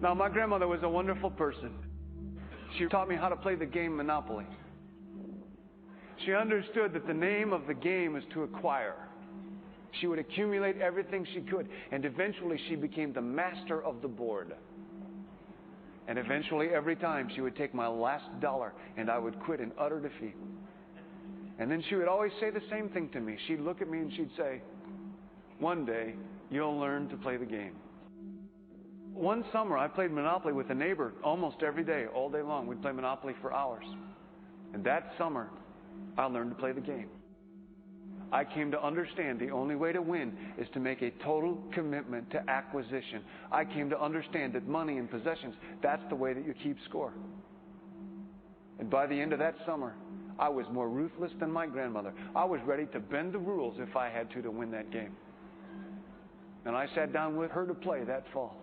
Now, my grandmother was a wonderful person. She taught me how to play the game Monopoly. She understood that the name of the game is to acquire. She would accumulate everything she could, and eventually she became the master of the board. And eventually, every time, she would take my last dollar, and I would quit in utter defeat. And then she would always say the same thing to me. She'd look at me and she'd say, "One day, you'll learn to play the game." One summer, I played Monopoly with a neighbor almost every day, all day long. We'd play Monopoly for hours. And that summer, I learned to play the game. I came to understand the only way to win is to make a total commitment to acquisition. I came to understand that money and possessions, that's the way that you keep score. And by the end of that summer, I was more ruthless than my grandmother. I was ready to bend the rules if I had to win that game. And I sat down with her to play that fall.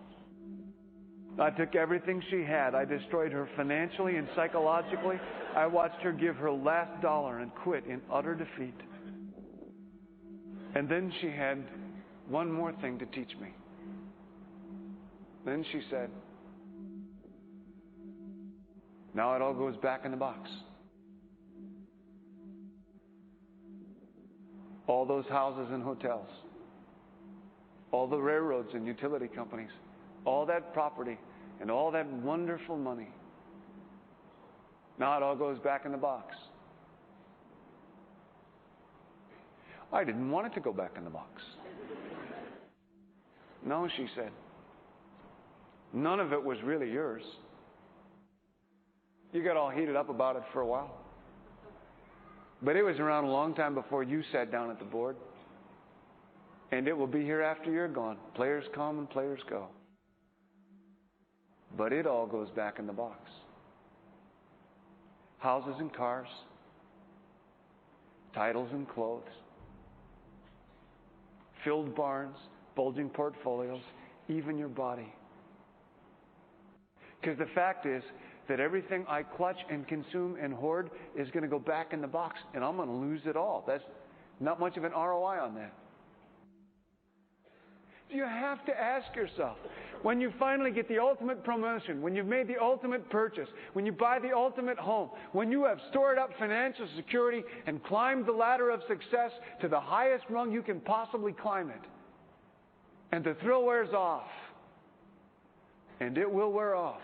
I took everything she had. I destroyed her financially and psychologically. I watched her give her last dollar and quit in utter defeat. And then she had one more thing to teach me. Then she said, "Now it all goes back in the box." All those houses and hotels, all the railroads and utility companies, all that property and all that wonderful money. Now it all goes back in the box. I didn't want it to go back in the box. No, she said. None of it was really yours. You got all heated up about it for a while. But it was around a long time before you sat down at the board. And it will be here after you're gone. Players come and players go. But it all goes back in the box. Houses and cars, titles and clothes, filled barns, bulging portfolios, even your body. Because the fact is that everything I clutch and consume and hoard is going to go back in the box, and I'm going to lose it all. That's not much of an ROI on that. You have to ask yourself, when you finally get the ultimate promotion, when you've made the ultimate purchase, when you buy the ultimate home, when you have stored up financial security and climbed the ladder of success to the highest rung you can possibly climb it, and the thrill wears off, and it will wear off,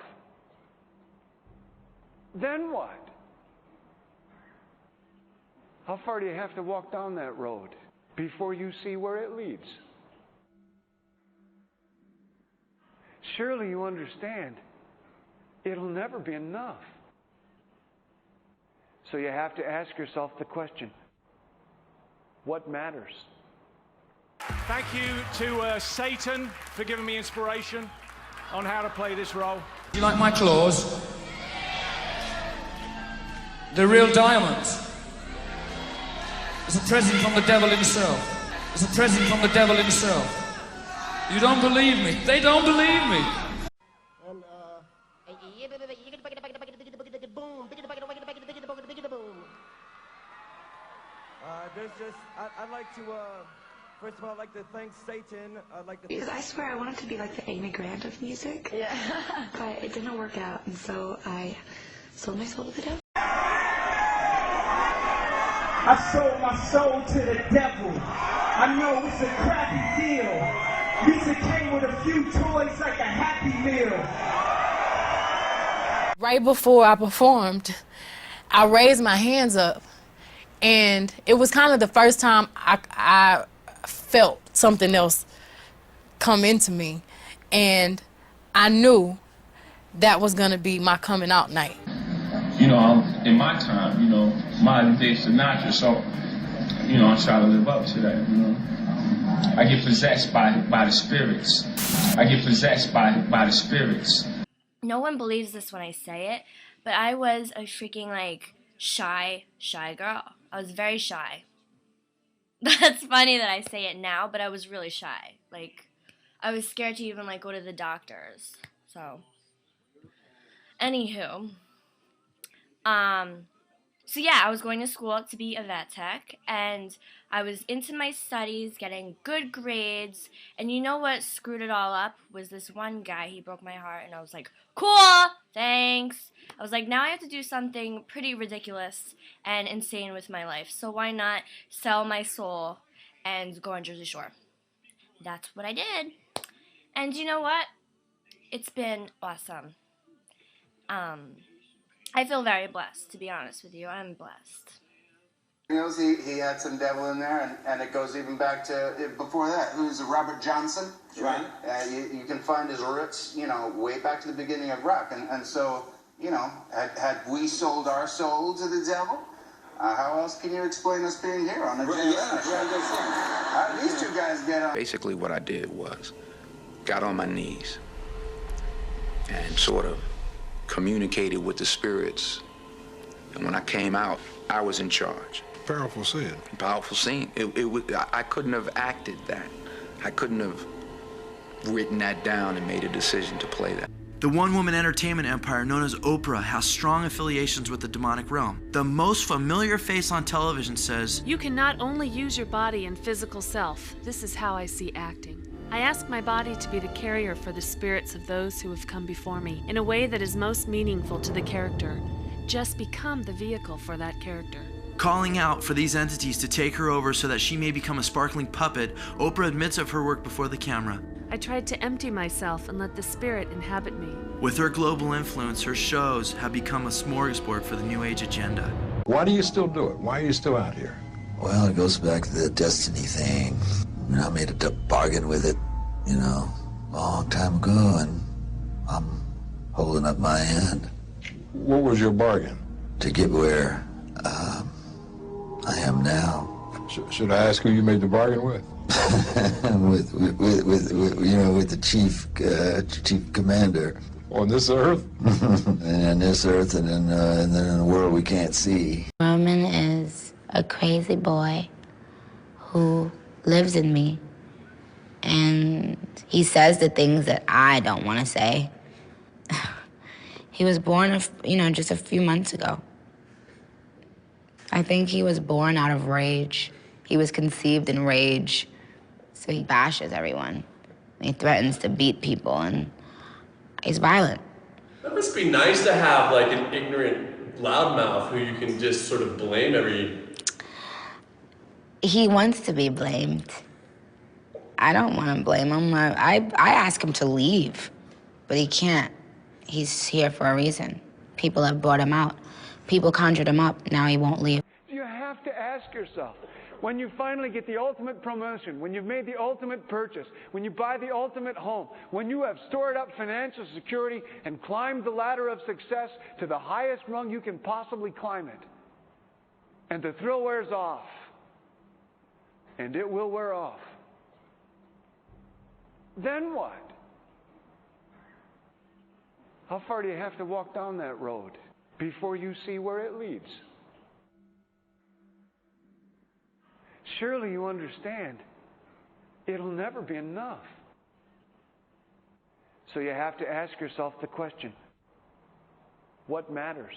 then what? How far do you have to walk down that road before you see where it leads? Surely you understand, it'll never be enough. So you have to ask yourself the question, what matters? Thank you to Satan for giving me inspiration on how to play this role. You like my claws? They're real diamonds. It's a present from the devil himself. It's a present from the devil himself. You don't believe me. They don't believe me. I'd like to, first of all, I'd like to thank Satan. Because I swear I wanted to be like the Amy Grant of music. Yeah. But it didn't work out, and so I sold my soul to the devil. I sold my soul to the devil. I know it's a crappy deal. Pizza came with a few toys like a Happy Meal. Right before I performed, I raised my hands up, and it was kind of the first time I felt something else come into me, and I knew that was going to be my coming out night. You know, in my time, you know, modern day Sinatra, so, you know, I try to live up to that, you know. I get possessed by the spirits. I get possessed by the spirits. No one believes this when I say it, but I was a freaking, like, shy girl. I was very shy. That's funny that I say it now, but I was really shy. Like, I was scared to even, like, go to the doctors. So, anywho, So yeah, I was going to school to be a vet tech, and I was into my studies, getting good grades, and you know what screwed it all up was this one guy. He broke my heart, and I was like, cool, thanks. I was like, now I have to do something pretty ridiculous and insane with my life, so why not sell my soul and go on Jersey Shore? That's what I did. And you know what? It's been awesome. I feel very blessed, to be honest with you. I'm blessed. He had some devil in there, and it goes even back to before that. Who's Robert Johnson? Right. You can find his roots, way back to the beginning of rock. And so, had we sold our soul to the devil? How else can you explain us being here on the How did these two guys get on? Basically what I did was got on my knees and sort of communicated with the spirits. And when I came out, I was in charge. Powerful scene. Powerful scene. I couldn't have acted that. I couldn't have written that down and made a decision to play that. The one-woman entertainment empire known as Oprah has strong affiliations with the demonic realm. The most familiar face on television says, "You can not only use your body and physical self. This is how I see acting. I ask my body to be the carrier for the spirits of those who have come before me in a way that is most meaningful to the character. Just become the vehicle for that character." Calling out for these entities to take her over so that she may become a sparkling puppet, Oprah admits of her work before the camera. I tried to empty myself and let the spirit inhabit me. With her global influence, her shows have become a smorgasbord for the New Age agenda. Why do you still do it? Why are you still out here? Well, it goes back to the destiny thing. I made a bargain with it, a long time ago, and I'm holding up my end. What was your bargain? To get where I am now. Should I ask who you made the bargain with? with the chief commander. On this earth? And on this earth, and then in the world we can't see. Roman is a crazy boy who lives in me, and he says the things that I don't want to say. He was born, just a few months ago. I think he was born out of rage. He was conceived in rage. So he bashes everyone. He threatens to beat people, and he's violent. That must be nice to have like an ignorant loudmouth who you can just sort of blame every... He wants to be blamed. I don't want to blame him. I ask him to leave, but he can't. He's here for a reason. People have brought him out. People conjured him up. Now he won't leave. You have to ask yourself, when you finally get the ultimate promotion, when you've made the ultimate purchase, when you buy the ultimate home, when you have stored up financial security and climbed the ladder of success to the highest rung you can possibly climb it, and the thrill wears off, and it will wear off, then what? How far do you have to walk down that road before you see where it leads? Surely you understand, it'll never be enough. So you have to ask yourself the question, what matters?